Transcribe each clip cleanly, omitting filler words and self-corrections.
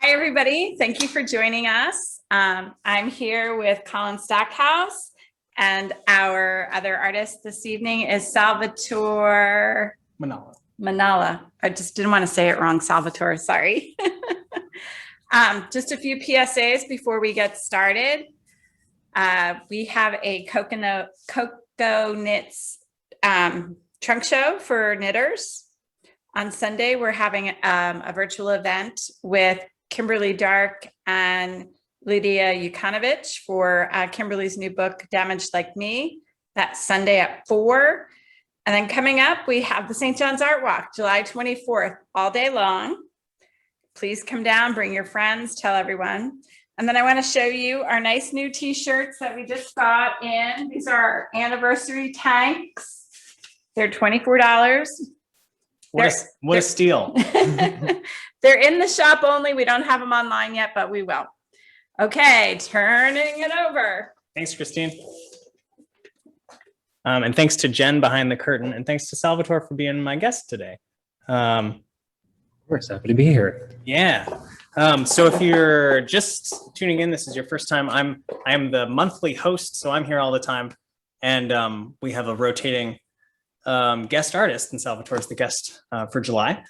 Hi, everybody. Thank you for joining us. I'm here with Colin Stackhouse, and our other artist this evening is Salvatore Manalo. I just didn't want to say it wrong, Salvatore. Sorry. Just a few PSAs before we get started. We have a Cocoa Knits trunk show for knitters. On Sunday, we're having a virtual event with Kimberly Dark and Lydia Yukanovich for Kimberly's new book, Damaged Like Me. That's Sunday at 4. And then coming up, we have the St. John's Art Walk, July 24th, all day long. Please come down, bring your friends, tell everyone. And then I want to show you our nice new t-shirts that we just got in. These are our anniversary tanks. They're $24. What a steal. They're in the shop only. We don't have them online yet, but we will. Okay, turning it over. Thanks, Christine. And thanks to Jen behind the curtain, and thanks to Salvatore for being my guest today. We're happy to be here. Yeah. So if you're just tuning in, this is your first time. I am the monthly host, so I'm here all the time. And we have a rotating guest artist, and Salvatore's the guest for July.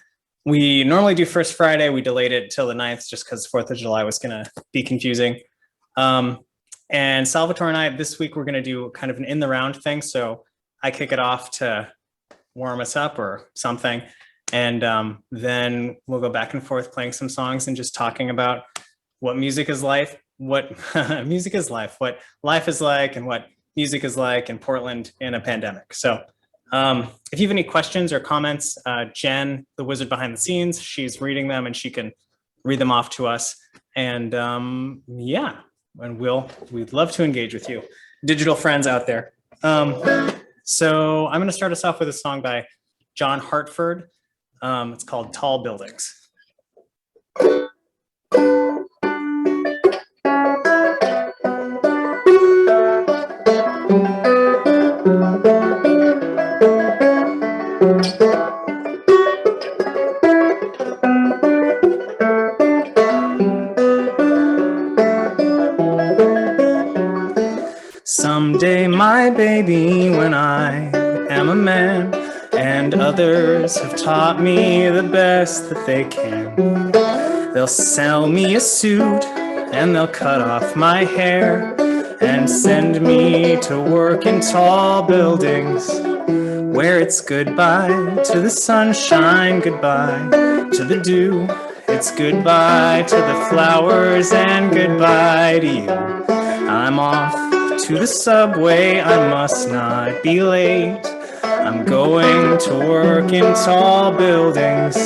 We normally do first Friday. We delayed it till the 9th just because 4th of July was going to be confusing. And Salvatore and I, this week, we're going to do kind of an in the round thing. So I kick it off to warm us up or something. And then we'll go back and forth playing some songs and just talking about what music is like, what music is life, what life is like, and what music is like in Portland in a pandemic. So if you have any questions or comments, Jen, the wizard behind the scenes, she's reading them and she can read them off to us. And yeah, and we'd love to engage with you, digital friends out there. So I'm going to start us off with a song by John Hartford. It's called Tall Buildings. Someday, my baby, when I am a man, and others have taught me the best that they can, they'll sell me a suit and they'll cut off my hair and send me to work in tall buildings where it's goodbye to the sunshine, goodbye to the dew, it's goodbye to the flowers and goodbye to you. I'm off to the subway, I must not be late. I'm going to work in tall buildings.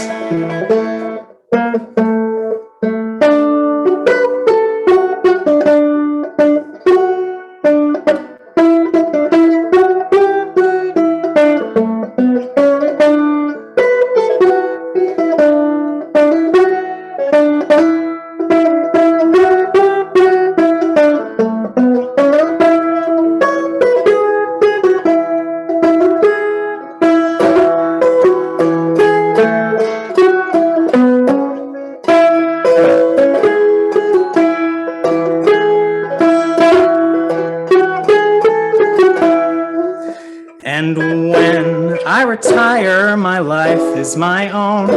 And when I retire, my life is my own.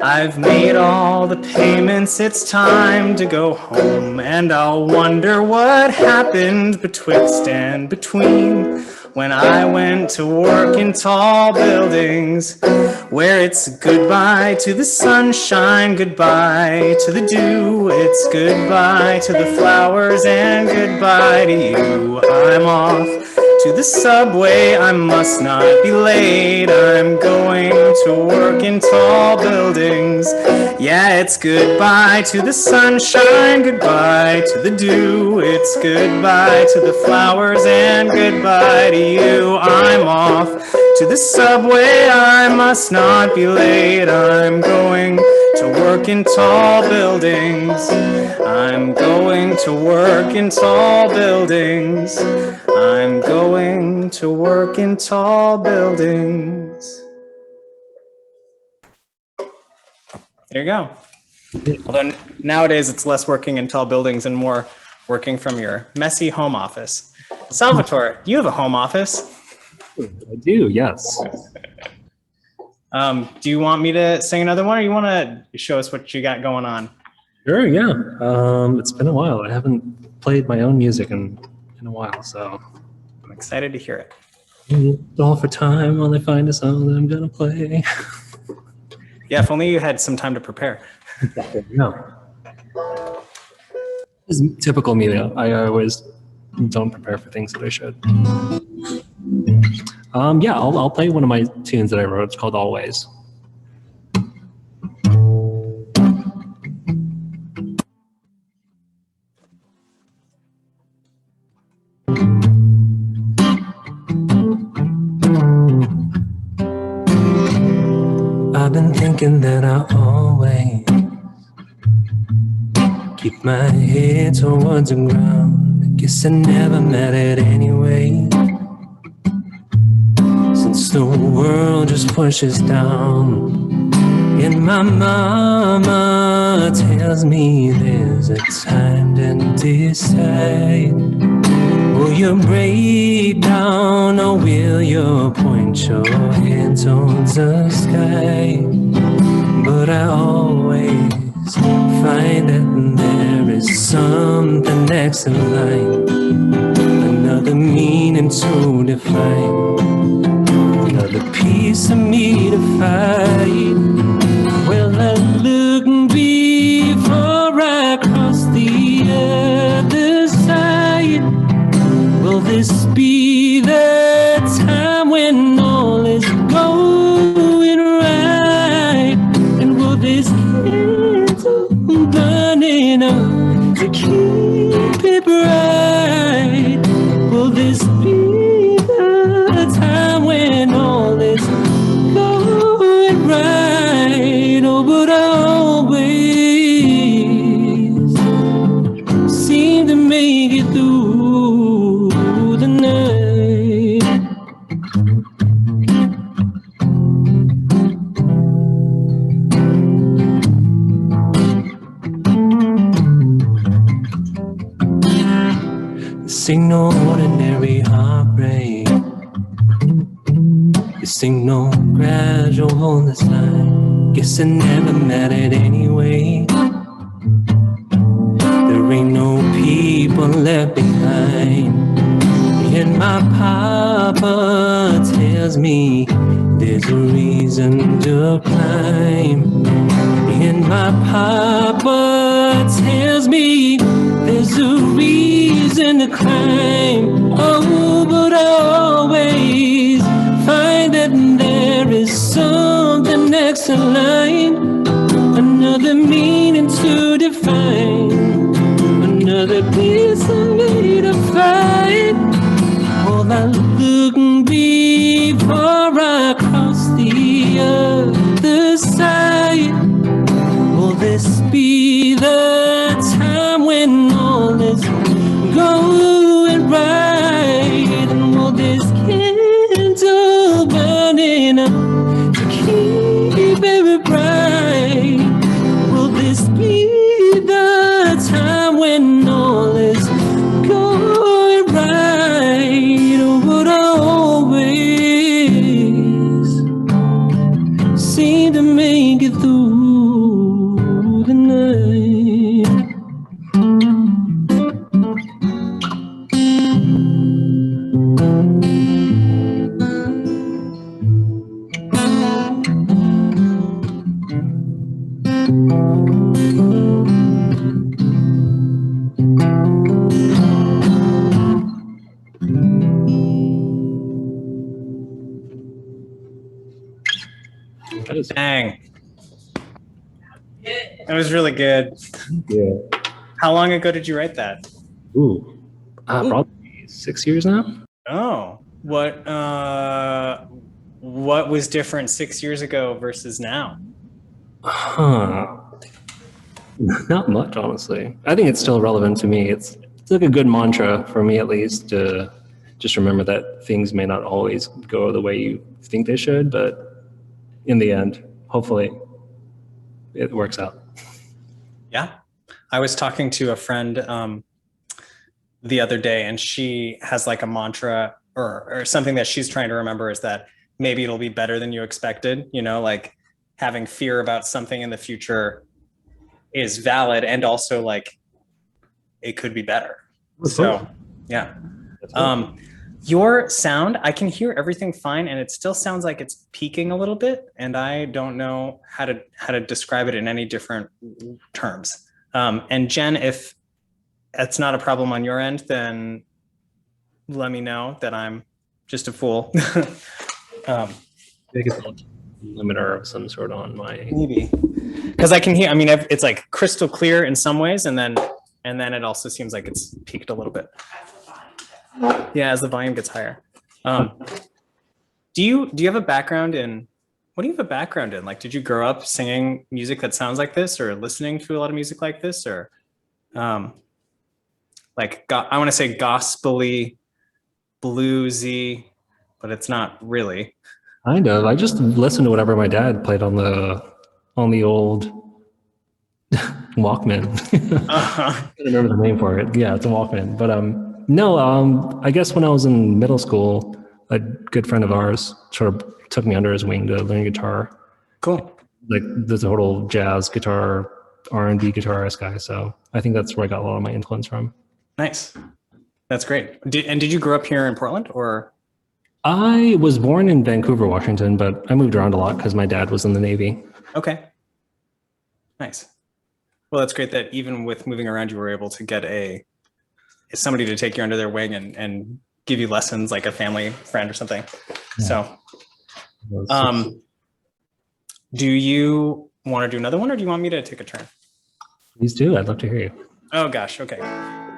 I've made all the payments, it's time to go home. And I'll wonder what happened betwixt and between when I went to work in tall buildings where it's goodbye to the sunshine, goodbye to the dew, it's goodbye to the flowers and goodbye to you. I'm off to the subway, I must not be late. I'm going to work in tall buildings. Yeah, it's goodbye to the sunshine, goodbye to the dew. It's goodbye to the flowers and goodbye to you. I'm off to the subway, I must not be late. I'm going to work in tall buildings. I'm going to work in tall buildings. I'm going to work in tall buildings. There you go. Although nowadays it's less working in tall buildings and more working from your messy home office. Salvatore, you have a home office. I do, yes. Do you want me to sing another one, or you want to show us what you got going on? Sure, yeah. It's been a while. I haven't played my own music in a while, so. I'm excited to hear it. All for time while I find a song that I'm gonna play. Yeah, if only you had some time to prepare. No. This is typical me, though. I always don't prepare for things that I should. Yeah, I'll play one of my tunes that I wrote. It's called Always. I've been thinking that I always keep my head towards the ground. I guess I never mattered anyway, since the world just pushes down. And my mama tells me there's a time to decide. Will you break down, or will you point your head towards the sky? But I always find that there is something next in line, another meaning to define, another piece of me to fight. Well, I look before I cross the other side. Will this be the time when all is going right? And will this candle burning up to keep it bright? Will this be the time when all is going right? Oh, but I always seem to make it through the night. This ain't no ordinary heartbreak. This ain't no gradual decline. Guess it never mattered anyway. There ain't no people left behind. And my papa tells me there's a reason to climb. And my papa tells me there's a reason to climb. Oh, but I always find that there is something next in line, another meaning to define, another piece of me to fight. Well, I look before I cross the other side. Will this be the time when all is going right? And will this candle burning up to keep it bright? Will this be the time when all is going right? Or would I always seem to make it through the night? Dang. That was really good. Yeah. How long ago did you write that? Probably 6 years now. Oh, what was different 6 years ago versus now? Huh. Not much, honestly. I think it's still relevant to me. It's like a good mantra for me, at least, to just remember that things may not always go the way you think they should, but in the end, hopefully, it works out. Yeah. I was talking to a friend the other day, and she has like a mantra or something that she's trying to remember is that maybe it'll be better than you expected. Like having fear about something in the future is valid, and also like it could be better. So, yeah. Your sound, I can hear everything fine, and it still sounds like it's peaking a little bit, and I don't know how to describe it in any different terms. And Jen, if that's not a problem on your end, then let me know that I'm just a fool. Limiter of some sort on my. Maybe because I can hear. I mean, it's like crystal clear in some ways, and then it also seems like it's peaked a little bit. Yeah, as the volume gets higher. Do you have a background in? What do you have a background in? Like, did you grow up singing music that sounds like this, or listening to a lot of music like this, or like I want to say gospel-y, bluesy, but it's not really. Kind of. I just listened to whatever my dad played on the old Walkman. I don't remember the name for it. Yeah, it's a Walkman. But no, I guess when I was in middle school, a good friend of ours sort of took me under his wing to learn guitar. Cool. Like the total jazz guitar, R&B guitarist guy. So I think that's where I got a lot of my influence from. Nice. That's great. Did you grow up here in Portland, or? I was born in Vancouver, Washington, but I moved around a lot because my dad was in the Navy. Okay. Nice. Well, that's great that even with moving around, you were able to get somebody to take you under their wing and give you lessons, like a family friend or something. Yeah. So, do you want to do another one, or do you want me to take a turn? Please do. I'd love to hear you. Oh gosh. Okay.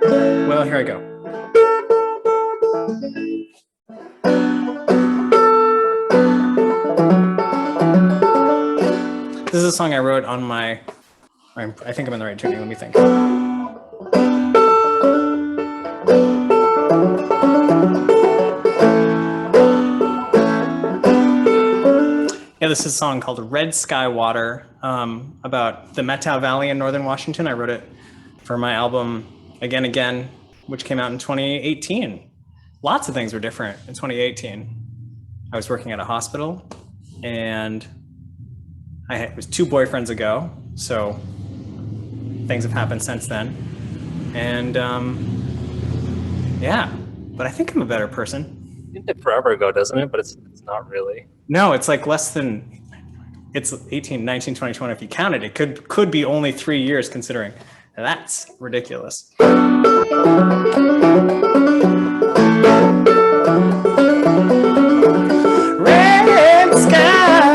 Well, here I go. This is a song I wrote on I think I'm in the right tuning. Let me think. Yeah, this is a song called Red Sky Water, about the Motown Valley in northern Washington. I wrote it for my album Again, which came out in 2018. Lots of things were different in 2018. I was working at a hospital, and it was 2 boyfriends ago, so things have happened since then. And yeah, but I think I'm a better person. It did forever ago, doesn't it? But it's not really. No, it's like it's 18, 19, 20, 20 if you count it. It could be only 3 years considering. That's ridiculous. Red sky,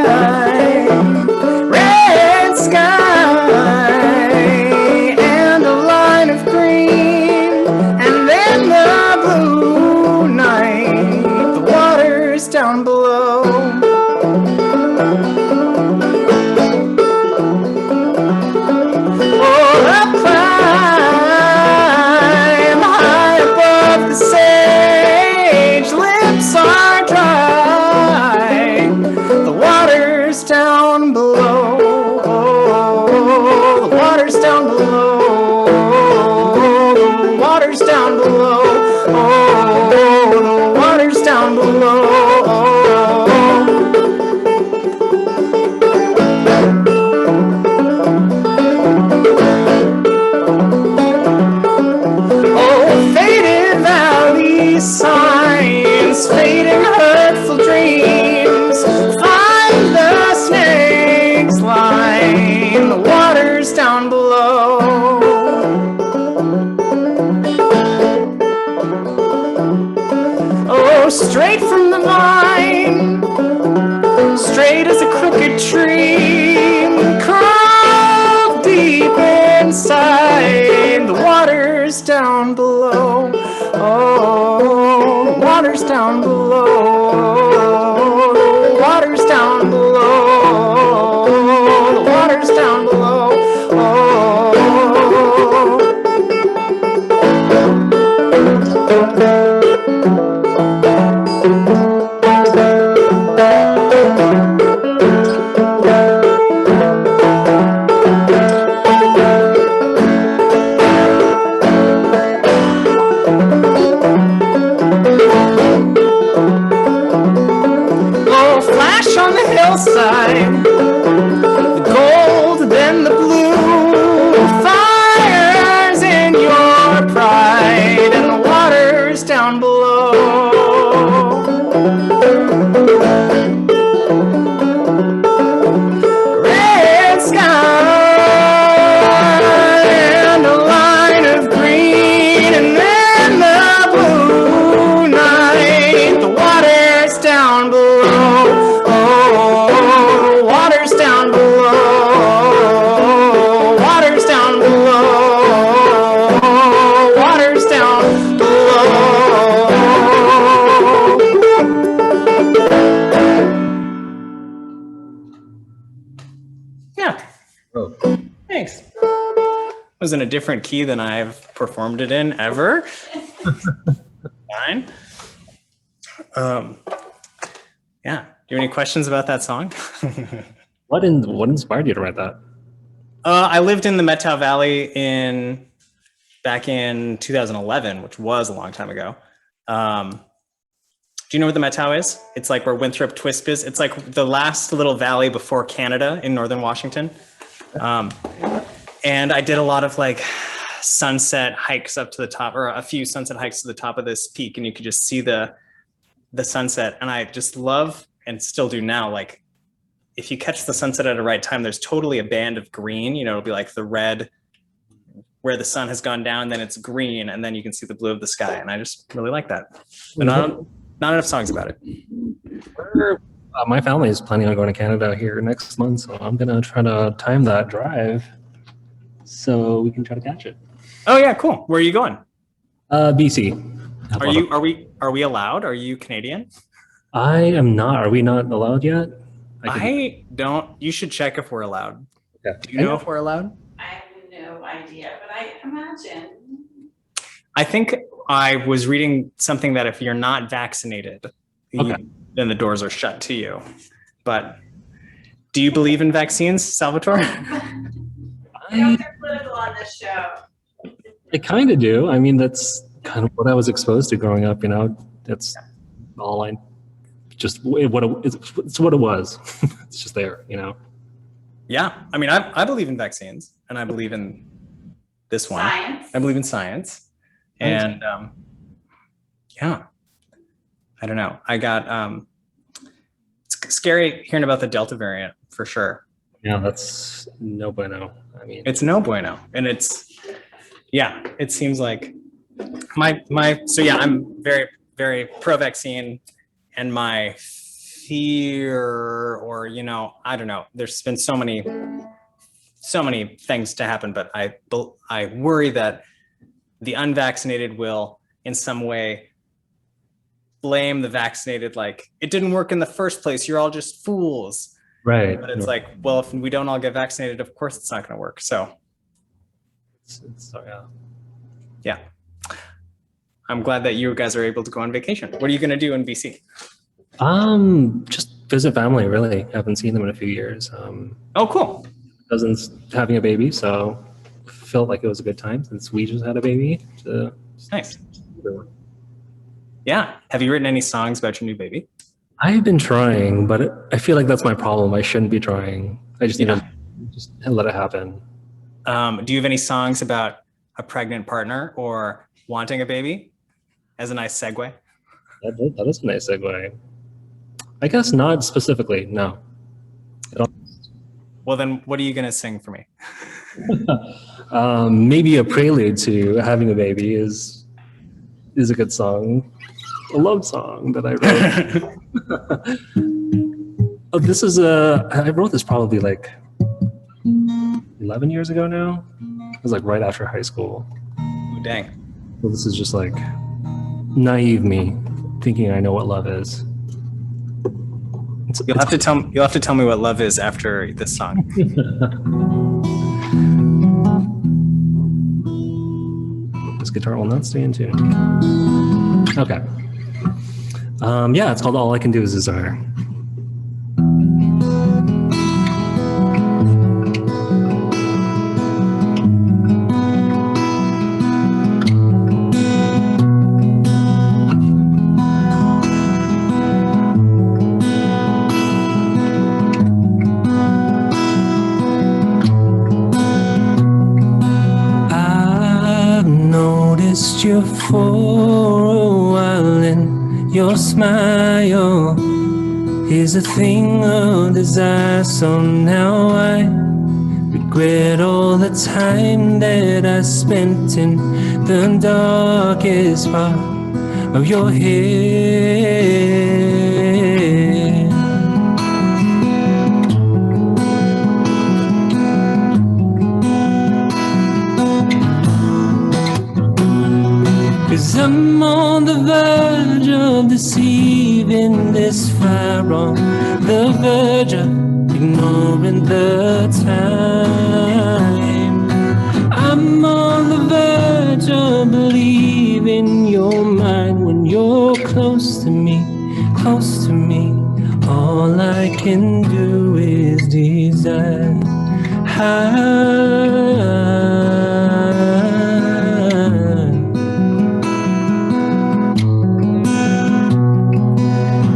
and a line of green, and then the blue night, the water's down below. Oh, up climb high above the sage, lips are dry, the water's down below. The water's down below. The water's down below. Oh, the water's down below. Oh, faded valley signs, fading hurtful dreams. Find the snake's line, the water's down below. Oh, straight from the vine, straight as a crooked tree, crawl deep inside, the water's down below. Oh, the water's down below. The water's down below. The water's down below. Oh. sky. The gold, then the blue. Fire's in your pride, and the water's down below. Red sky and a line of green, and then the blue night. The water's down below. Oh, the water's down below. Water's down below. Water's down below. Yeah. Oh. Thanks. Was in a different key than I've performed it in ever. Fine. Yeah. Do you have any questions about that song? What inspired you to write that? I lived in the Methow Valley back in 2011, which was a long time ago. Do you know what the Methow is? It's like where Winthrop Twisp is. It's like the last little valley before Canada in northern Washington. And I did a lot of like sunset hikes up to the top, or a few sunset hikes to the top of this peak, and you could just see the sunset. And I just love, and still do now, like if you catch the sunset at a right time, there's totally a band of green. You know, it'll be like the red where the sun has gone down, then it's green, and then you can see the blue of the sky. And I just really like that. But not enough songs about it. My family is planning on going to Canada here next month, so I'm gonna try to time that drive so we can try to catch it. Oh yeah, cool. Where are you going? BC. Are we allowed? Are you Canadian? I am not. Are we not allowed yet? I don't. You should check if we're allowed. Okay. Do you know if we're allowed? I have no idea, but I imagine. I think I was reading something that if you're not vaccinated, then the doors are shut to you. But do you believe in vaccines, Salvatore? We don't get political on this show. I kind of do. I mean, that's kind of what I was exposed to growing up. You know, that's all I. Just it's what it was. It's just there. You know. Yeah, I mean, I believe in vaccines, and I believe in this one. Science. I believe in science, and yeah, I don't know. I got it's scary hearing about the Delta variant for sure. Yeah, that's no bueno. I mean, It's no bueno, and it seems like so yeah, I'm very, very pro-vaccine, and my fear, or I don't know, there's been so many things to happen, but I worry that the unvaccinated will in some way blame the vaccinated, like it didn't work in the first place, you're all just fools. right. But it's like, well, if we don't all get vaccinated, of course it's not going to work. So yeah, I'm glad that you guys are able to go on vacation. What are you going to do in BC? Just visit family. Really, haven't seen them in a few years. Oh, cool. Cousin's having a baby, so felt like it was a good time since we just had a baby. Nice. Yeah. Have you written any songs about your new baby? I've been trying, but I feel like that's my problem. I shouldn't be trying. I just need to just let it happen. Do you have any songs about a pregnant partner or wanting a baby as a nice segue? That is a nice segue. I guess not specifically, no. Well, then what are you going to sing for me? Maybe a prelude to having a baby is a good song. A love song that I wrote. I wrote this probably like 11 years ago now. It was like right after high school. Oh, dang. So this is just like naive me thinking I know what love is. You'll have to tell me what love is after this song. This guitar will not stay in tune. Okay. Yeah, it's called All I Can Do Is Desire. lost you for a while, and your smile is a thing of desire. So now I regret all the time that I spent in the darkest part of your head. 'Cause I'm on the verge of deceiving this fire, on the verge of ignoring the time. I'm on the verge of believing you're mine when you're close to me, close to me. All I can do is desire.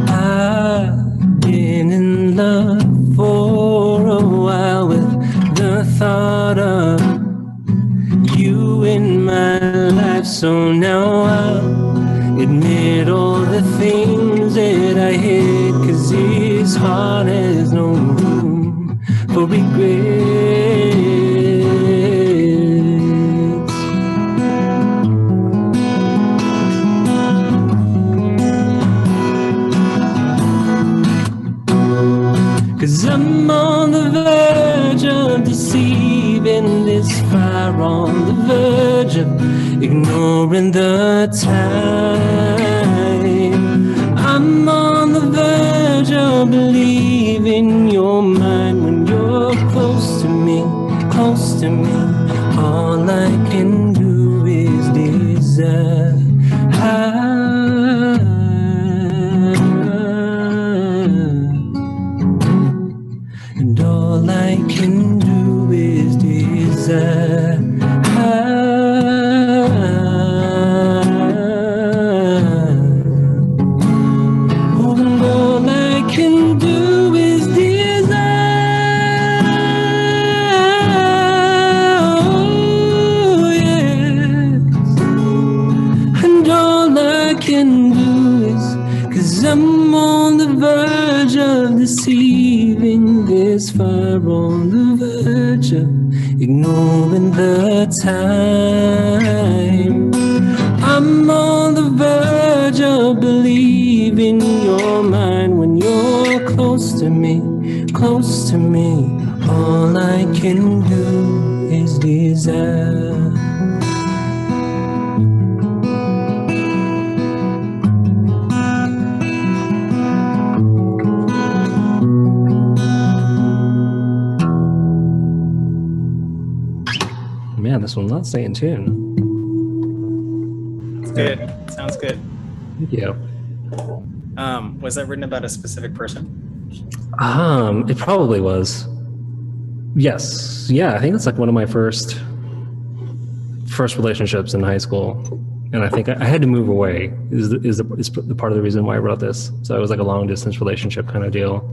I've been in love for a while with the thought of you in my life. So now I'll admit all the things that I hid, 'cause this heart has no room for regrets. 'Cause I'm on the verge of deceiving this fire, on the verge of ignoring the time. I'm on the verge of believing you're mine when you're close to me, close to me. All I can do is desire. And all I can do is desire. Oh, and all I can do is desire. Oh, yes. And all I can do is, 'cause I'm on the verge of deceiving this fire, on the verge of ignoring the time. I'm on the verge of believing you're mine when you're close to me, close to me. All I can do is desire. Man, this one's not staying in tune. It's good. Sounds good. Thank you. Was that written about a specific person? It probably was. Yes. Yeah, I think it's like one of my first relationships in high school. And I think I had to move away is the part of the reason why I wrote this. So it was like a long distance relationship kind of deal.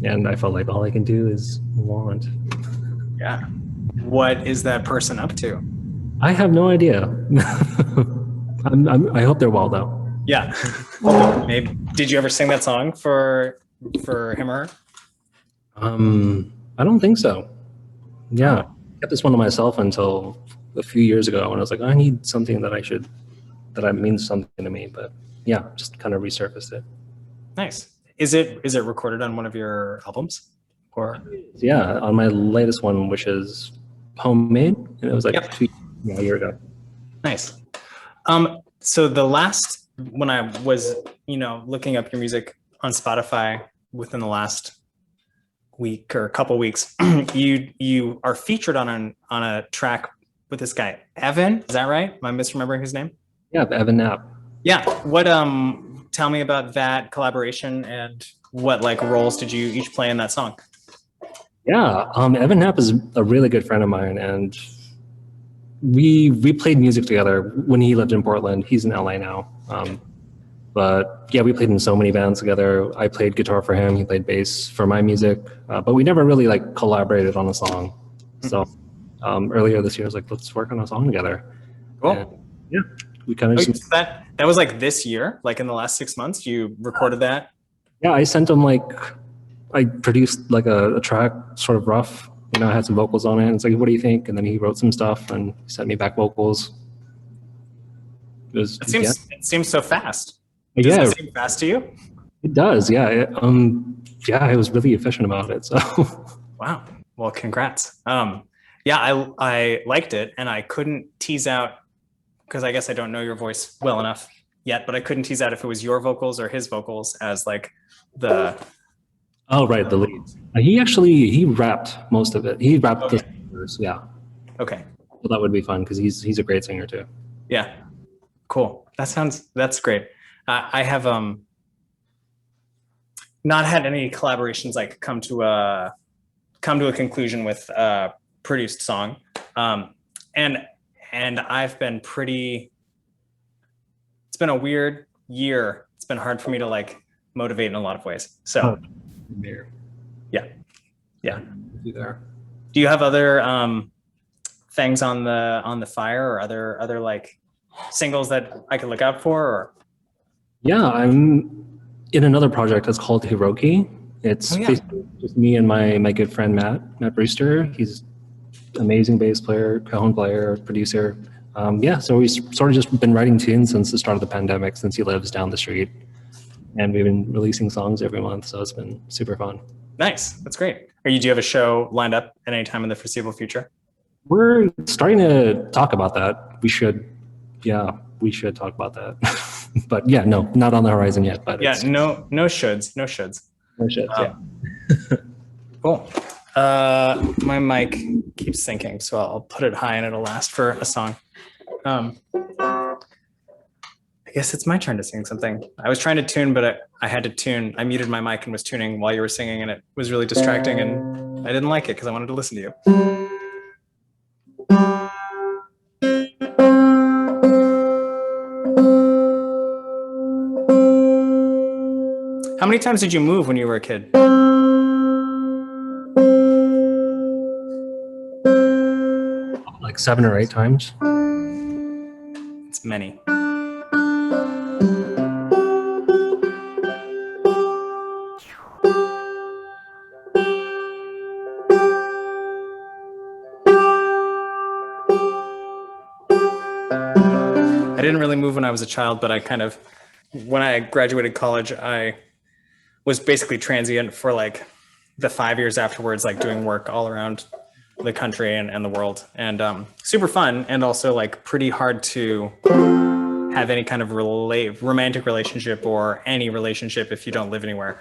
And I felt like all I can do is want. Yeah. What is that person up to? I have no idea. I hope they're well though. Yeah. Maybe. Did you ever sing that song for him or her? I don't think so. Yeah. I kept this one to myself until a few years ago when I was like, I need something that means something to me. But yeah, just kind of resurfaced it. Nice. Is it recorded on one of your albums? Or yeah, on my latest one, which is Homemade, and it was like Yep. a year ago. Nice. So the last, when I was, looking up your music on Spotify within the last week or a couple weeks, you are featured on a track with this guy, Evan. Is that right? Am I misremembering his name? Yeah, Evan Knapp. Yeah. What tell me about that collaboration and what like roles did you each play in that song? Yeah, Evan Knapp is a really good friend of mine, and we played music together when he lived in Portland. He's in LA now. But yeah, we played in so many bands together. I played guitar for him. He played bass for my music. But we never really like collaborated on a song. So earlier this year, I was like, let's work on a song together. Cool. And, yeah, we kind of just, that was like this year, like in the last 6 months, you recorded that? yeah, I sent him like, I produced like a track, sort of rough. You know, I had some vocals on it. And it's like, what do you think? And then he wrote some stuff and he sent me back vocals. It seems so fast. Does Yeah, it seem fast to you? it does. Yeah. Yeah, I was really efficient about it. So, Wow. Well, congrats. Yeah, I liked it, and I couldn't tease out, because I guess I don't know your voice well enough yet, but I couldn't tease out if it was your vocals or his vocals as like the. oh, right, the lead. He rapped most of it. He rapped the verse. Yeah. Okay. Well, that would be fun because he's a great singer too. Yeah. Cool. That's great. I have not had any collaborations like come to a conclusion with a produced song, and I've been pretty. It's been a weird year. It's been hard for me to like motivate in a lot of ways. So, yeah. There. Do you have other things on the fire, or other like singles that I could look out for? Or? Yeah, I'm in another project that's called Hiroki. It's basically just me and my good friend Matt Brewster. He's an amazing bass player, cajon player, producer. So we've sort of just been writing tunes since the start of the pandemic, since he lives down the street. And we've been releasing songs every month, so it's been super fun. Nice, that's great. Do you have a show lined up at any time in the foreseeable future? We're starting to talk about that. We should talk about that. But yeah, no, not on the horizon yet. But yeah, no shoulds. Yeah. Cool. My mic keeps syncing, so I'll put it high and it'll last for a song. I guess it's my turn to sing something. I was trying to tune, but I had to tune. I muted my mic and was tuning while you were singing, and it was really distracting, and I didn't like it because I wanted to listen to you. How many times did you move when you were a kid? Like 7 or 8 times. It's many. I didn't really move when I was a child, but when I graduated college, I was basically transient for like the 5 years afterwards, like doing work all around the country and the world, and super fun, and also like pretty hard to have any kind of romantic relationship or any relationship if you don't live anywhere.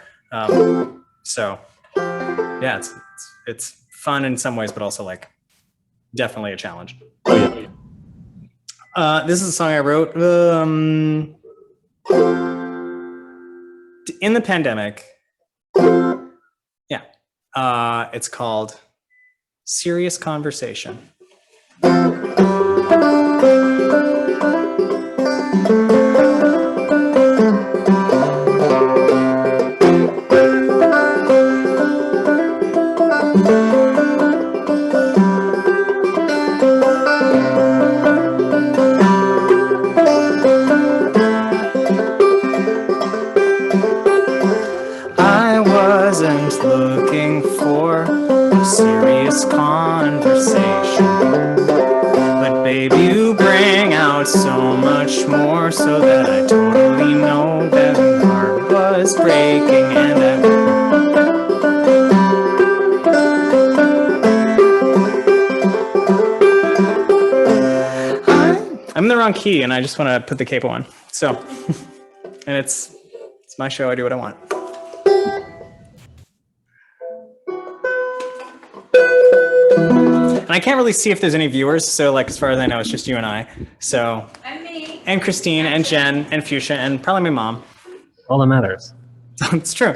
So yeah, it's fun in some ways, but also like definitely a challenge. This is a song I wrote in the pandemic. Yeah. It's called Serious Conversation. I wasn't looking for a serious conversation, but babe, you bring out so much more, so that I totally know that my heart was breaking, and I'm in the wrong key, and I just want to put the capo on. So, and it's my show. I do what I want. And I can't really see if there's any viewers, so like as far as I know, it's just you and I. So And me. and Christine and Jen and Fuchsia and probably my mom. All that matters. It's true.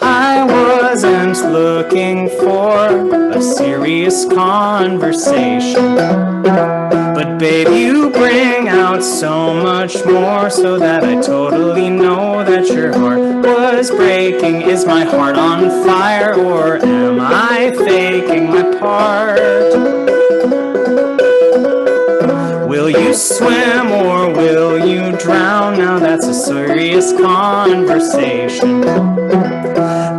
I wasn't looking for a serious conversation, but But babe, you bring out so much more, so that I totally know that your heart was breaking. Is my heart on fire, or am I faking my part? Will you swim or will you drown? Now that's a serious conversation.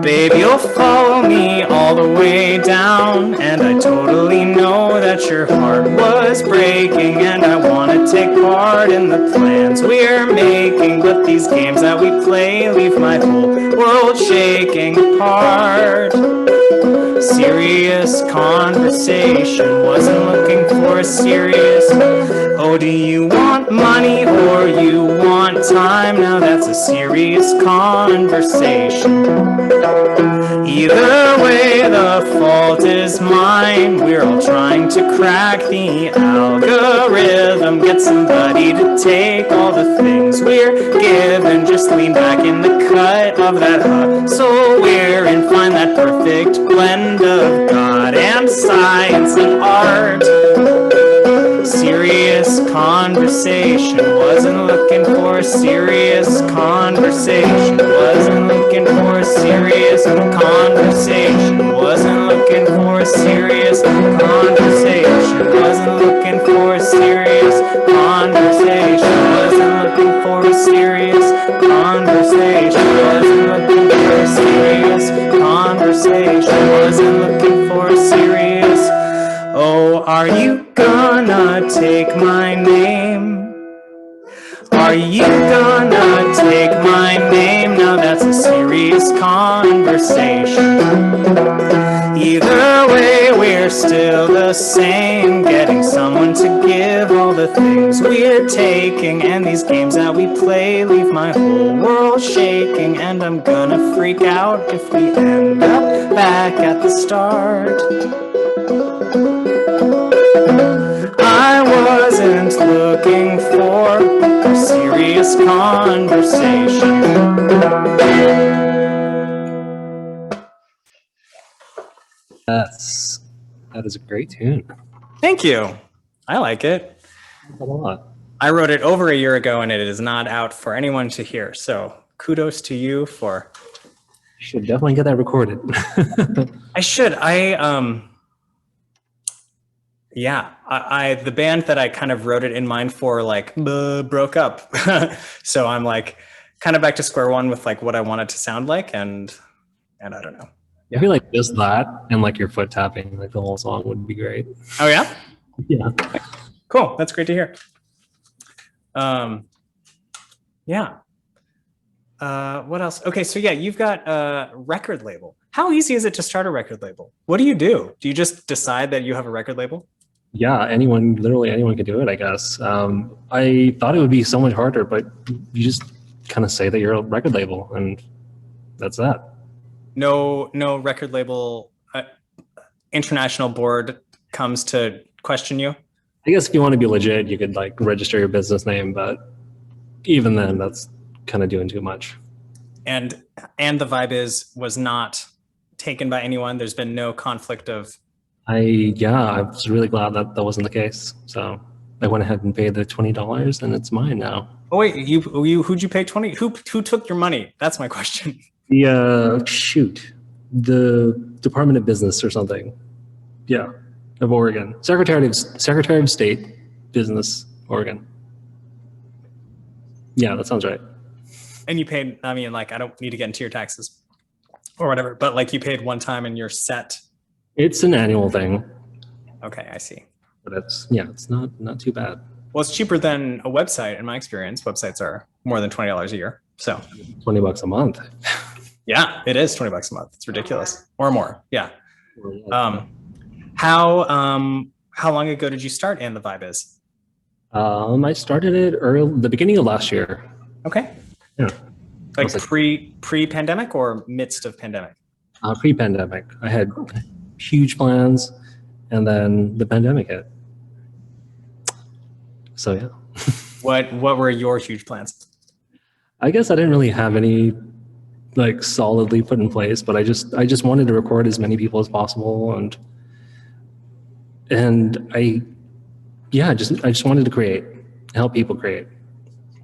Babe, you'll follow me all the way down, and I totally know that your heart was breaking, and I want to take part in the plans we're making, but these games that we play leave my whole world shaking apart. Serious conversation, wasn't looking for a serious. Oh, do you want money or you want time? Now that's a serious conversation. Either way, the fault is mine. We're all trying to crack the algorithm, get somebody to take all the things we're given. Just lean back in the cut of that hustle we're in, find that perfect blend of God and science and art. Serious conversation, wasn't looking for a serious conversation, wasn't looking for a serious conversation, wasn't looking for a serious conversation, wasn't looking for a serious conversation, wasn't looking for a serious conversation, wasn't looking for a serious conversation, wasn't looking for a serious. Oh, are you gonna take my name? Are you gonna take my name? Now that's a serious conversation. Either way, we're still the same, getting someone to give all the things we're taking, and these games that we play leave my whole world shaking, and I'm gonna freak out if we end up back at the start. I wasn't looking for a serious conversation. That is a great tune. Thank you. I like it. A lot. I wrote it over a year ago and it is not out for anyone to hear. So kudos to you for. You should definitely get that recorded. I should. The band that I kind of wrote it in mind for like broke up. So I'm like kind of back to square one with like what I want it to sound like, and I don't know. I feel like just that and like your foot tapping, like the whole song would be great. Oh yeah? Yeah. Cool. That's great to hear. Yeah. What else? Okay, so yeah, you've got a record label. How easy is it to start a record label? What do? Do you just decide that you have a record label? Yeah, literally anyone could do it, I guess. I thought it would be so much harder, but you just kind of say that you're a record label and that's that. No record label international board comes to question you? I guess if you want to be legit, you could like register your business name, but even then that's kind of doing too much. And the Vibe was not taken by anyone. There's been no conflict of. I was really glad that wasn't the case. So I went ahead and paid the $20 and it's mine now. Oh wait, who'd you pay 20? Who took your money? That's my question. The Department of Business or something. Yeah, of Oregon. Secretary of State, Business, Oregon. Yeah, that sounds right. And you paid, I mean, like, I don't need to get into your taxes or whatever, but like you paid one time and you're set. It's an annual thing. Okay, I see. But it's not too bad. Well, it's cheaper than a website in my experience. Websites are more than $20 a year. So $20 a month. Yeah, it is $20 a month. It's ridiculous. Or more. Yeah. How long ago did you start And the Vibe Is? I started it the beginning of last year. Okay. Yeah. Like pre-pandemic or midst of pandemic? Pre-pandemic. I had huge plans and then the pandemic hit. So yeah. What were your huge plans? I guess I didn't really have any like solidly put in place, but I just wanted to record as many people as possible, and yeah, I just wanted to create, help people create.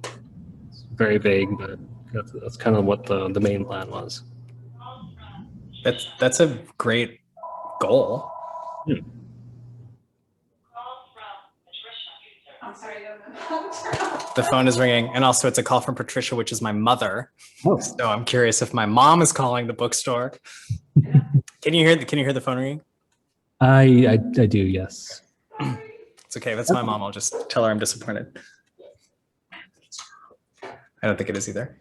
It's very vague, but that's kind of what the main plan was. That's a great goal. Yeah. I'm sorry. The phone is ringing, and also it's a call from Patricia, which is my mother. Oh. So I'm curious if my mom is calling the bookstore. Can you hear the phone ringing? I do, yes. It's okay. That's my mom. I'll just tell her I'm disappointed. I don't think it is either.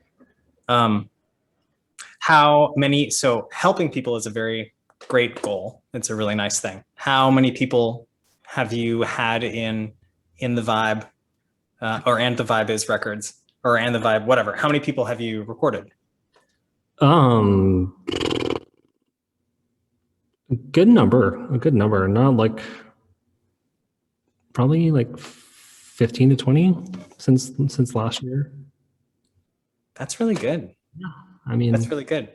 So helping people is a very great goal. It's a really nice thing. How many people have you had in the Vibe, and the Vibe is records, and the Vibe, whatever? How many people have you recorded? A good number, not like, probably like 15 to 20 since last year. That's really good. Yeah. I mean, That's really good.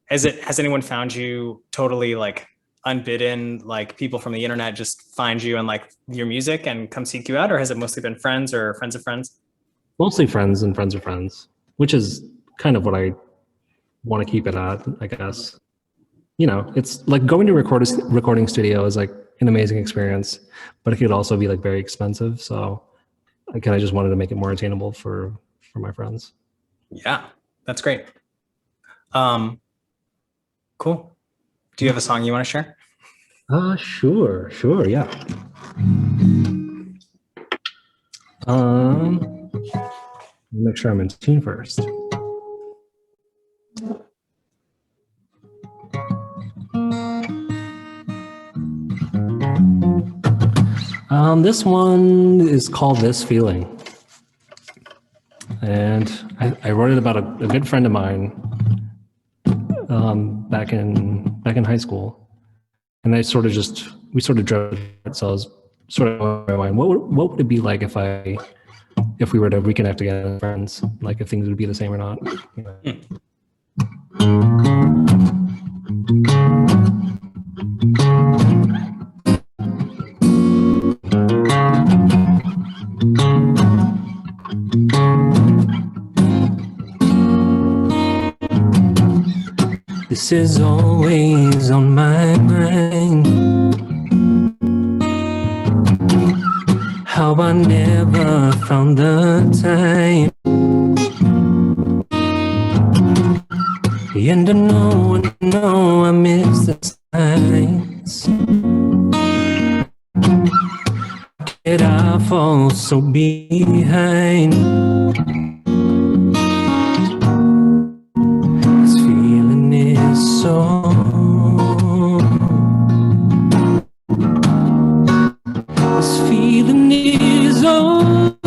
Has anyone found you totally like unbidden, like people from the internet just find you and like your music and come seek you out, or has it mostly been friends or friends of friends? mostly friends and friends of friends, which is kind of what I want to keep it at, I guess. You know, it's like going to recording studio is like an amazing experience, but it could also be like very expensive. So I kind of just wanted to make it more attainable for my friends. Yeah, that's great. Cool. Do you have a song you want to share? Sure, yeah. Make sure I'm in tune first. This one is called This Feeling. And I wrote it about a good friend of mine back in high school. And we sort of drove it. So I was sort of in my mind, what would it be like if we were to reconnect again as friends? Like if things would be the same or not. This is always on my mind. How I never found the time. And I know I miss the signs. Did I fall so behind? This feeling is so. This feeling is over.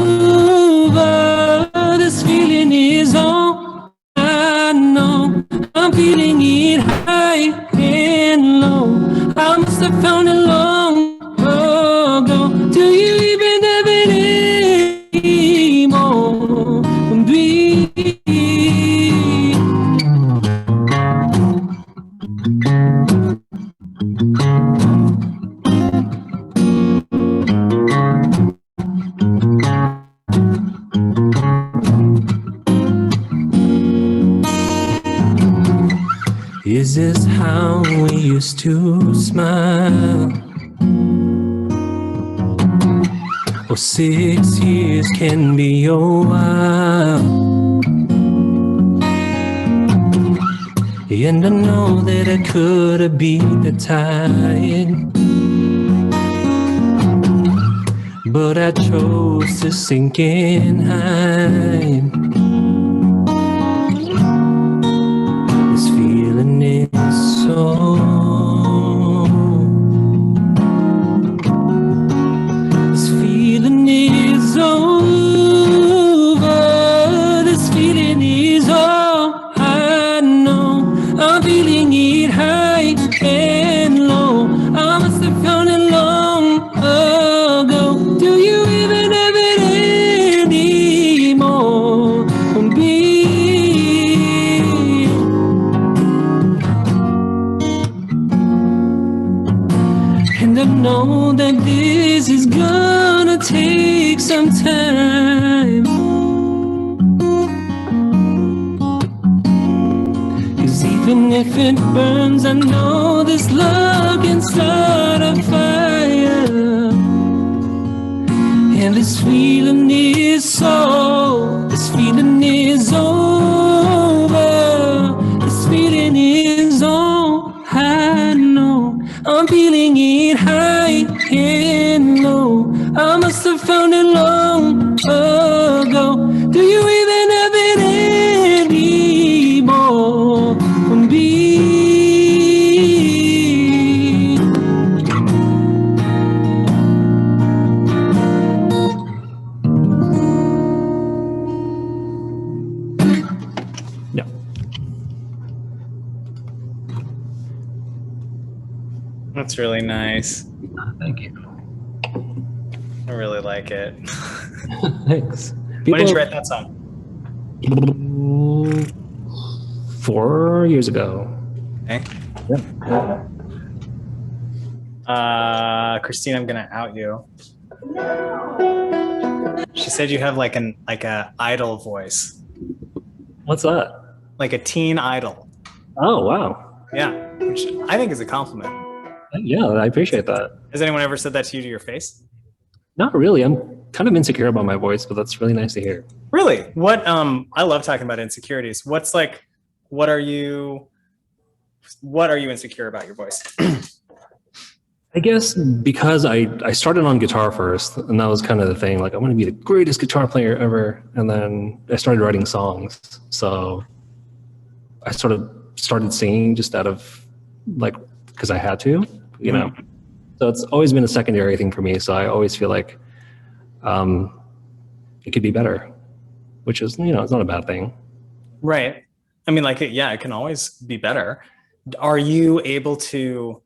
This feeling is all I know. I'm feeling it high and low. I must have found it long ago. Do you even have it anymore? Is this how we used to smile? Oh, 6 years can be a while. And I know that I could have beat the tide, but I chose to sink and hide. This feeling is so. This feeling is over. This feeling is all I know. I'm feeling it high and low. I must have found it long ago. Do you even have it anymore? if it burns, I know this love can start a fire. And this feeling is over. This feeling is all I know. I'm feeling it high and low. I must have found it long ago. Do you even have it anymore for me? No. That's really nice. Thank you. I really like it. Thanks. When did you write that song? 4 years ago. Okay. Yeah. Christine, I'm gonna out you. She said you have like a idol voice, What's that? like a teen idol. Oh, wow. Yeah, which I think is a compliment. Yeah, I appreciate that. Has anyone ever said that to you to your face? Not really. I'm kind of insecure about my voice, but that's really nice to hear. Really? What? I love talking about insecurities. What are you insecure about your voice? I guess because I started on guitar first, and that was kind of the thing. Like, I want to be the greatest guitar player ever. And then I started writing songs. So I sort of started singing just out of, like, because I had to, you know. So it's always been a secondary thing for me. So I always feel like it could be better, which is, you know, it's not a bad thing. Right. I mean, like, yeah, it can always be better. Are you able to,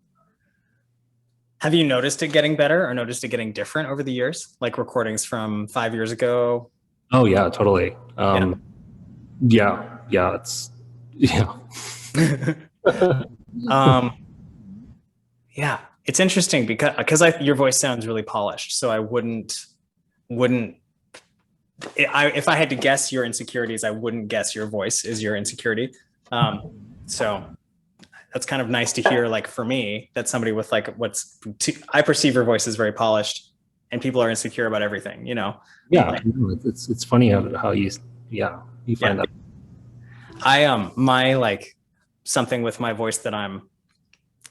have you noticed it getting better or noticed it getting different over the years? Like recordings from 5 years ago? Oh, yeah, totally. Yeah, it's, yeah. Yeah, it's interesting because your voice sounds really polished. So I wouldn't, if I had to guess your insecurities, I wouldn't guess your voice is your insecurity. So that's kind of nice to hear. Like for me, that somebody with like I perceive your voice as very polished, and people are insecure about everything. You know. Yeah, it's funny how you find that. My like something with my voice that I'm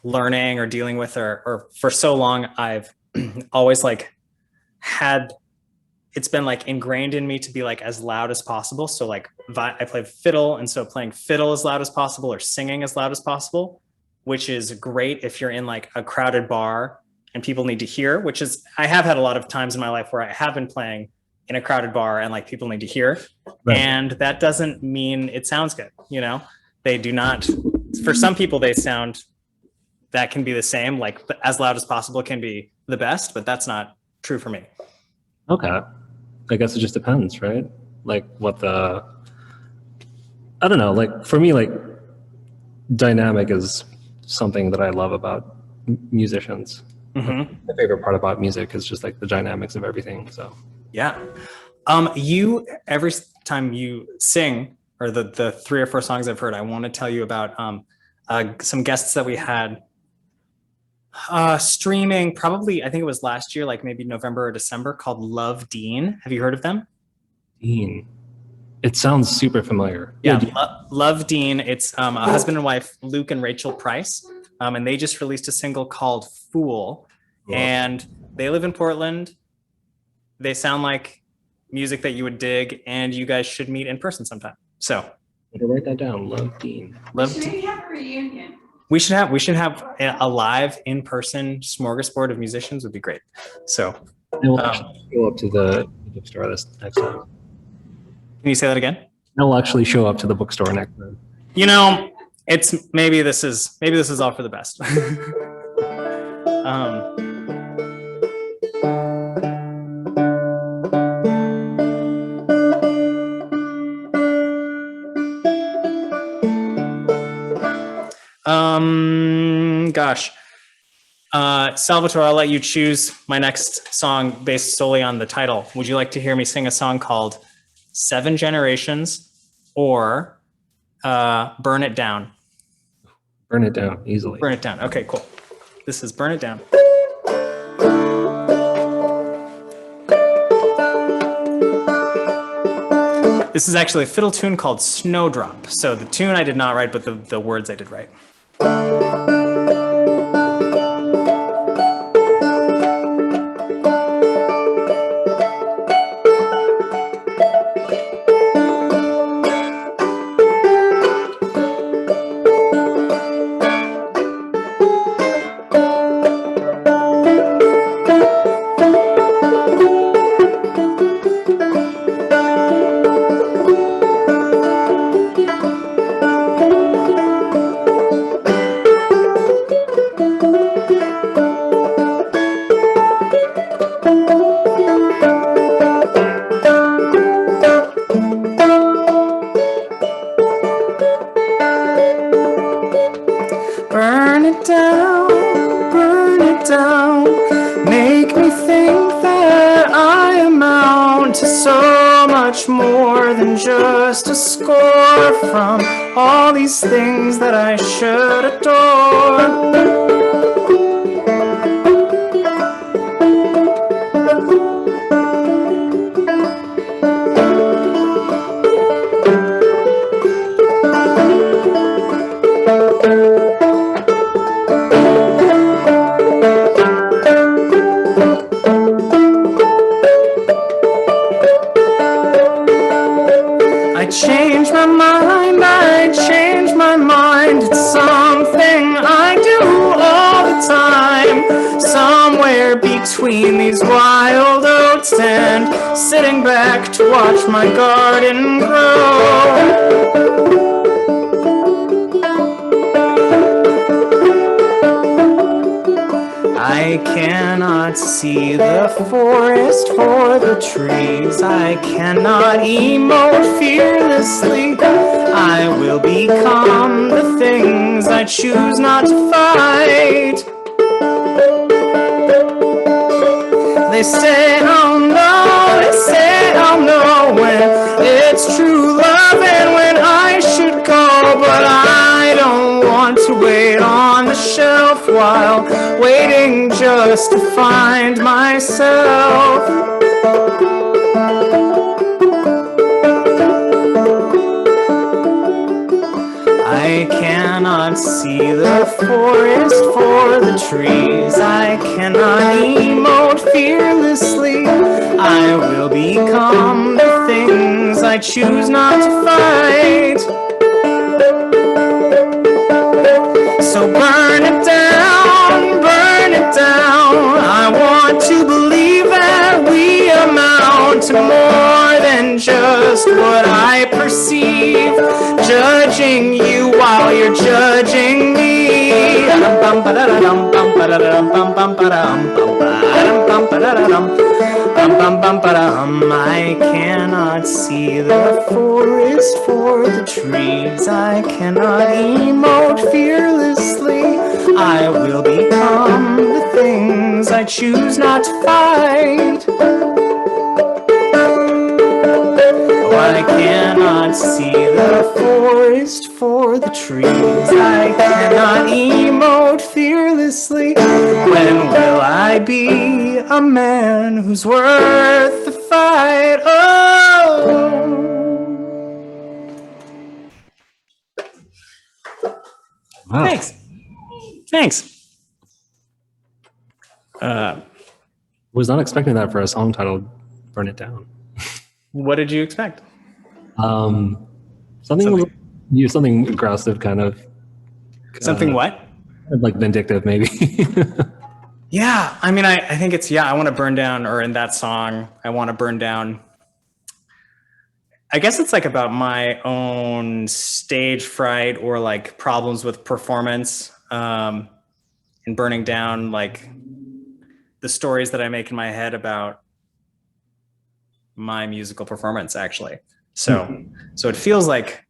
learning or dealing with, or for so long I've always like had, it's been like ingrained in me to be like as loud as possible. So like I play fiddle, and so playing fiddle as loud as possible or singing as loud as possible, which is great if you're in like a crowded bar and people need to hear, which is, I have had a lot of times in my life where I have been playing in a crowded bar and like people need to hear. Right. And that doesn't mean it sounds good. You know, they do not, for some people that can be the same, like as loud as possible can be the best, but that's not true for me. Okay. I guess it just depends, right? Like I don't know, like for me, like dynamic is something that I love about musicians. Mm-hmm. My favorite part about music is just like the dynamics of everything. So yeah. You, every time you sing, or the 3 or 4 songs I've heard, I want to tell you about some guests that we had streaming probably, I think it was last year, like maybe November or December, called Love Dean. Have you heard of them? Dean. It sounds super familiar. Yeah, Love Dean. It's a husband and wife, Luke and Rachel Price. And they just released a single called Fool. Cool. And they live in Portland. They sound like music that you would dig, and you guys should meet in person sometime. So better write that down. Love Dean. We have a reunion. We should have a live in-person smorgasbord of musicians. Would be great. So we'll go up to the bookstore this next time. Can you say that again? I'll actually show up to the bookstore next time. You know, it's maybe this is all for the best. Gosh. Salvatore, I'll let you choose my next song based solely on the title. Would you like to hear me sing a song called 7 Generations or Burn It Down? Burn it down easily. Burn it down. Okay, cool. This is Burn It Down. This is actually a fiddle tune called Snowdrop. So the tune I did not write, but the words I did write. Burn it down, make me think that I amount to so much more than just a score from all these things that I should adore. I change my mind, it's something I do all the time. Somewhere between these wild oats and sitting back to watch my garden grow. I cannot see the forest for the trees. I cannot emote fearlessly. I will become the things I choose not to fight. They say, oh no, when it's true love and when I should go. But I don't want to wait on the shelf while waiting just to find myself. I cannot see the forest for the trees. I cannot emote fearlessly. I will become the things I choose not to fight. So burn it down, burn it down. I want to believe that we amount to more than just what I perceive. Judging you while you're judging me. I cannot see the forest for the trees. I cannot emote fearlessly. I will become the things I choose not to fight. I cannot see the forest for the trees. I cannot emote fearlessly. When will I be a man who's worth the fight? Oh! Wow. Thanks. Was not expecting that for a song titled "Burn It Down." What did you expect? Something aggressive, kind of. Something what? Like vindictive, maybe. Yeah, I mean, I think it's, I want to burn down, or in that song, I want to burn down. I guess it's like about my own stage fright or like problems with performance, and burning down like the stories that I make in my head about my musical performance, actually. So it feels like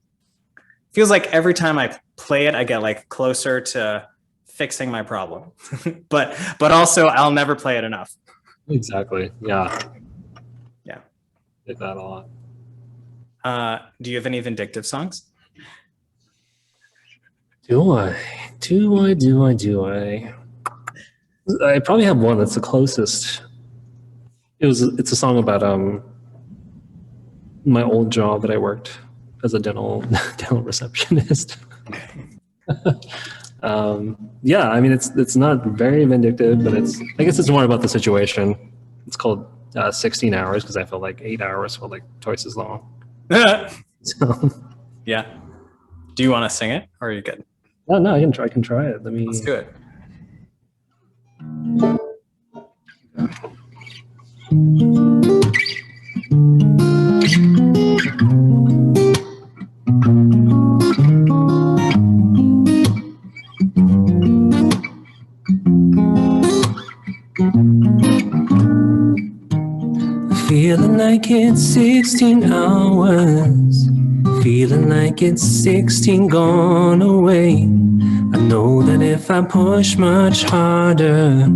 every time I play it, I get like closer to fixing my problem, but also I'll never play it enough. Exactly. Yeah. Yeah. Did that a lot. Do you have any vindictive songs? Do I? Do I? I probably have one that's the closest. It's a song about my old job that I worked as a dental receptionist. Yeah, I mean it's not very vindictive, but I guess it's more about the situation. It's called 16 hours because I felt like 8 hours felt like twice as long. So Yeah. Do you want to sing it, or are you good? no, I can try it. Let's do it. Feeling like it's 16 hours. Feeling like it's 16 gone away. I know that if I push much harder,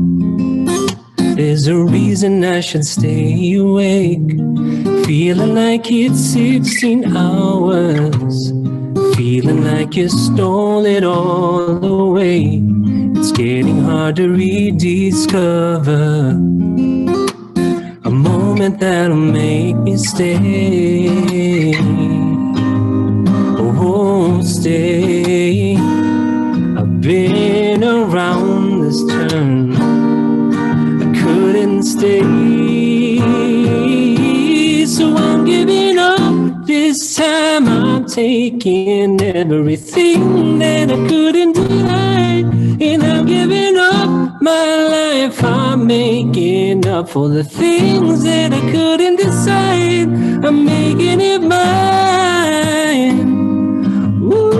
there's a reason I should stay awake. Feeling like it's 16 hours. Feeling like you stole it all away. It's getting hard to rediscover a moment that'll make me stay. Oh, stay. I've been around this turn. I couldn't stay. So I'm giving up this time. I'm taking everything that I couldn't deny. And I'm giving up my life. I'm making up for the things that I couldn't decide. I'm making it mine. Ooh.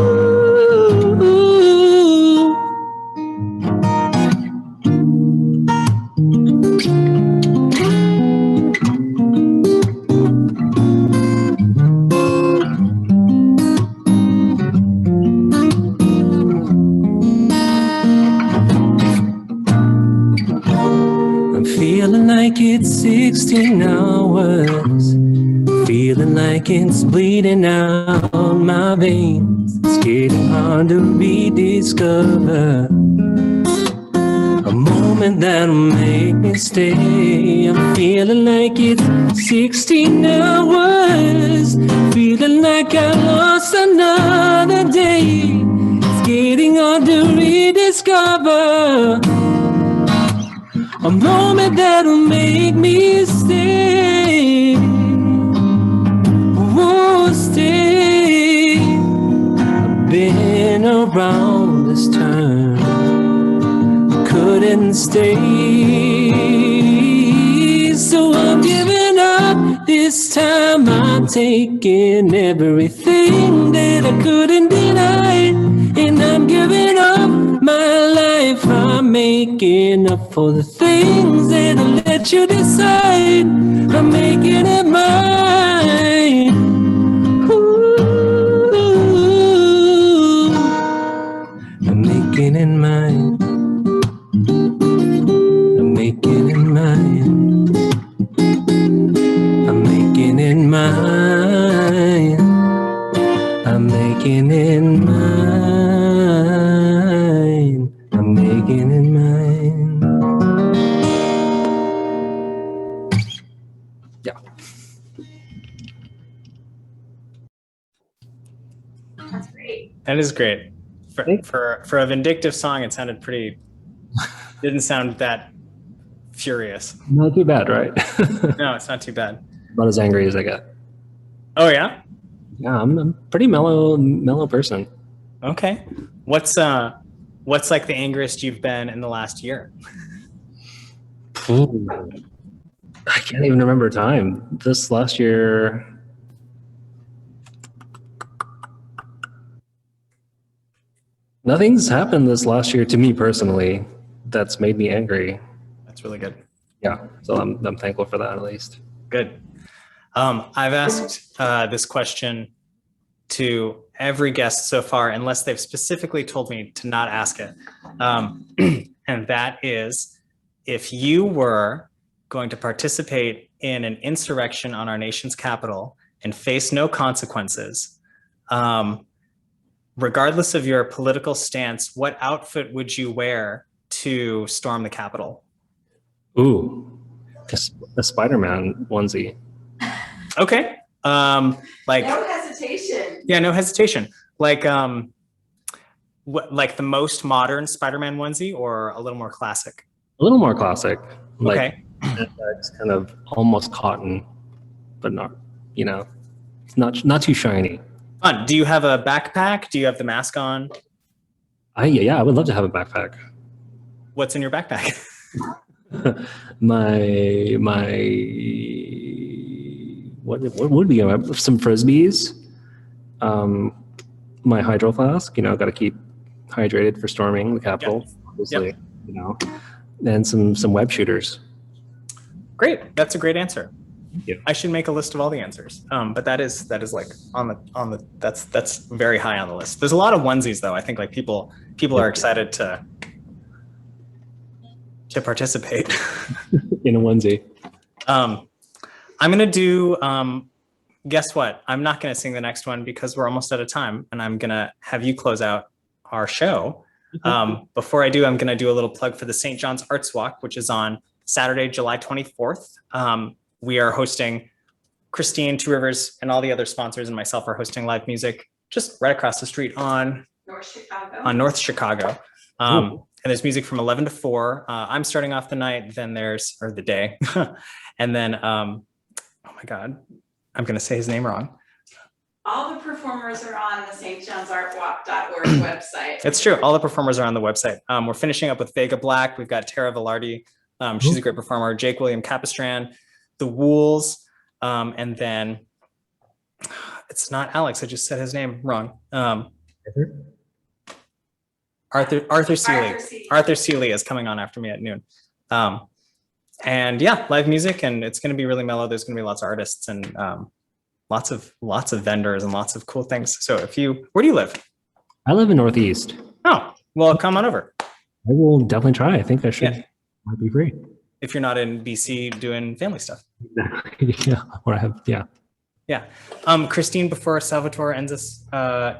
I'm feeling like it's 16 hours. Feeling like it's bleeding out my veins. It's getting hard to rediscover a moment that'll make me stay. I'm feeling like it's 16 hours. Feeling like I lost another day. It's getting hard to rediscover a moment that'll make me stay. Oh, stay. I've been around this turn. Couldn't stay. So I'm giving up this time. I'm taking everything that I couldn't deny. And I'm giving up my life. I'm making up for the things that I let you decide. I'm making it mine. Ooh, I'm making it mine. I'm making it mine. I'm making it mine. I'm making it mine. I'm making it mine. Yeah. That's great. That is great. For a vindictive song, it sounded didn't sound that furious. Not too bad, right? No, it's not too bad. Not as angry as I get. Oh yeah? Yeah, I'm a pretty mellow person. Okay. What's like the angriest you've been in the last year? Ooh. I can't even remember a time. This last year, nothing's happened this last year to me personally that's made me angry. That's really good. Yeah, so I'm thankful for that at least. Good. I've asked this question to every guest so far, unless they've specifically told me to not ask it. And that is, if you were going to participate in an insurrection on our nation's capital and face no consequences, regardless of your political stance, what outfit would you wear to storm the Capitol? Ooh, a Spider-Man onesie. Okay. Like No hesitation. yeah, no hesitation. Like like the most modern Spider-Man onesie or a little more classic? A little more classic. Like Okay. it's kind of almost cotton, but not, it's not too shiny. Fun. Do you have a backpack? Do you have the mask on? Yeah, I would love to have a backpack. What's in your backpack? my what would be some frisbees, my hydro flask. Got to keep hydrated for storming the Capitol, obviously. And some web shooters. Great. That's a great answer. Thank you. I should make a list of all the answers. But that is like on the that's very high on the list. There's a lot of onesies though. I think like people are excited to participate in a onesie. I'm gonna do guess what? I'm not gonna sing the next one because we're almost out of time, and I'm gonna have you close out our show. Before I do, I'm gonna do a little plug for the St. John's Arts Walk, which is on Saturday, July 24th. We are hosting, Christine, Two Rivers, and all the other sponsors and myself are hosting live music just right across the street on North Chicago. And there's music from 11 to 4. I'm starting off the night, then or the day. And then, oh my God, I'm going to say his name wrong. All the performers are on the stjohnsartwalk.org website. It's true. All the performers are on the website. We're finishing up with Vega Black. We've got Tara Velarde. She's a great performer. Jake William Capistran, The Wools. And then it's not Alex. I just said his name wrong. Arthur Seeley. Arthur Seeley is coming on after me at noon. And yeah, live music, and it's going to be really mellow. There's going to be lots of artists and lots of vendors and lots of cool things. So where do you live? I live in Northeast. Oh, well, come on over. I will definitely try. I think I should. Yeah. Might be free. If you're not in BC doing family stuff. Yeah, or I have, yeah. Yeah. Christine, before Salvatore ends us,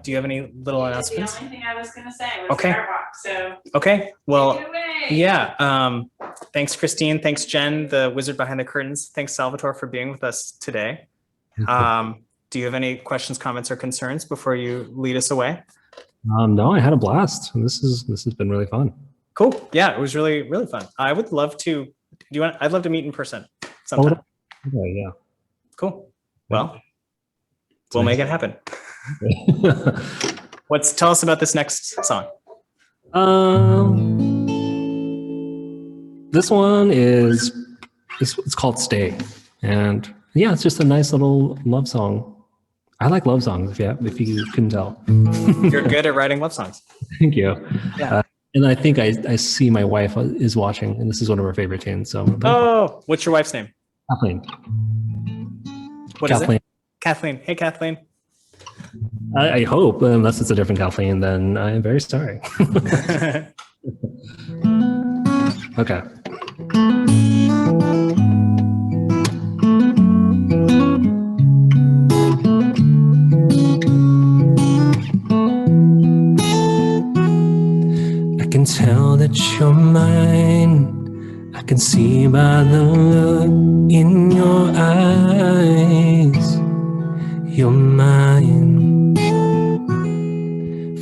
do you have any little announcements? The only thing I was going to say was Starbucks. So okay. Well, yeah. Thanks, Christine. Thanks, Jen, the wizard behind the curtains. Thanks, Salvatore, for being with us today. Do you have any questions, comments, or concerns before you lead us away? No, I had a blast. This has been really fun. Cool. Yeah, it was really, really fun. I would love to. I'd love to meet in person sometime. Okay, yeah. Cool. Well, we'll make it happen. Tell us about this next song. This one it's called Stay. And yeah, it's just a nice little love song. I like love songs, if you couldn't tell. You're good at writing love songs. Thank you. Yeah. And I think I see my wife is watching, and this is one of her favorite tunes. So. Oh, what's your wife's name? Kathleen. What is it? Kathleen. Hey, Kathleen. I hope, unless it's a different Kathleen, then I am very sorry. Okay. I can tell that you're mine. I can see by the look in your eyes. You're mine.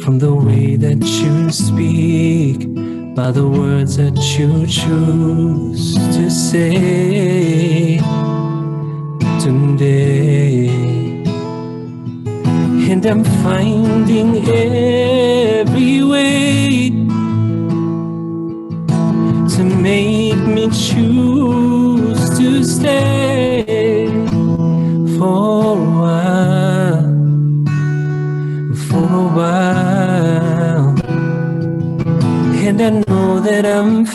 From the way that you speak, by the words that you choose to say today. And I'm finding every way to make me choose to stay for a while. And I know that I'm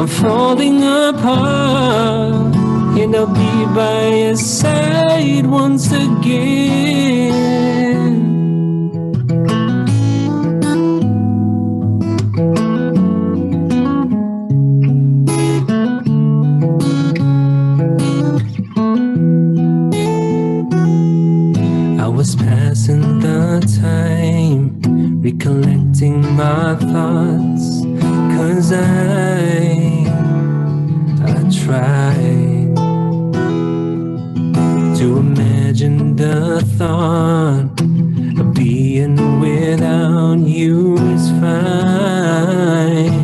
falling apart, and I'll be by your side once again. was passing the time, recollecting my thoughts, 'cause I tried to imagine the thought of being without you is fine.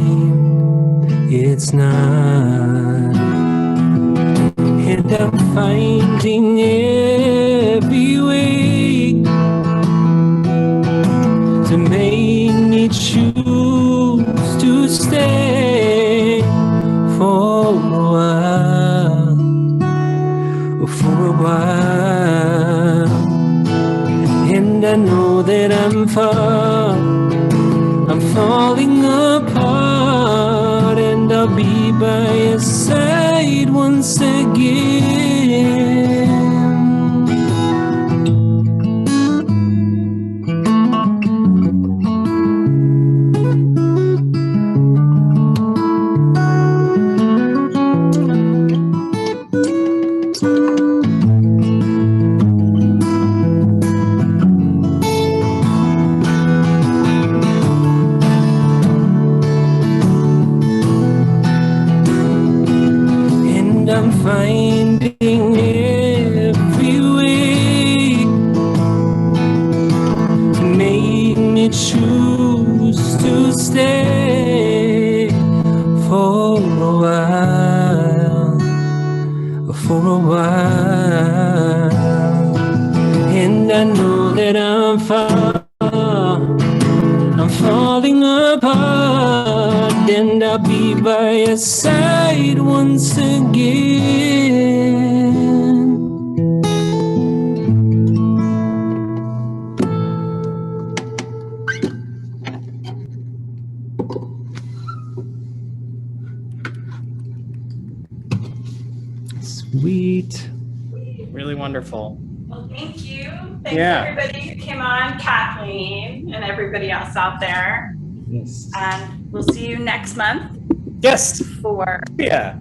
It's not. And I'm finding every way to make me choose to stay for a while, for a while. And I know that I'm falling apart, and I'll be by your side once again. I'm finding every way to make me choose to stay for a while, for a while. And I know that I'm falling apart, and I'll be by your side once again. Sweet. Really wonderful. Well, thank you. Thanks Yeah. everybody who came on, Kathleen and everybody else out there. Yes. And we'll see you next month Yes. for Yeah.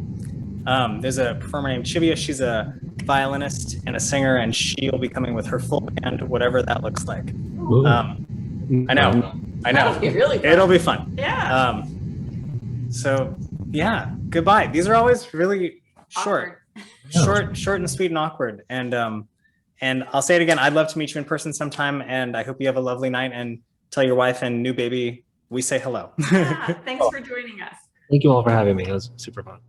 There's a performer named Chivia. She's a violinist and a singer, and she'll be coming with her full band, whatever that looks like. I know. That'll be really fun. It'll be fun. Yeah. So yeah, goodbye. These are always really short, Awkward. short and sweet and awkward. And I'll say it again. I'd love to meet you in person sometime, and I hope you have a lovely night, and tell your wife and new baby we say hello. Yeah. Thanks for joining us. Thank you all for having me. It was super fun.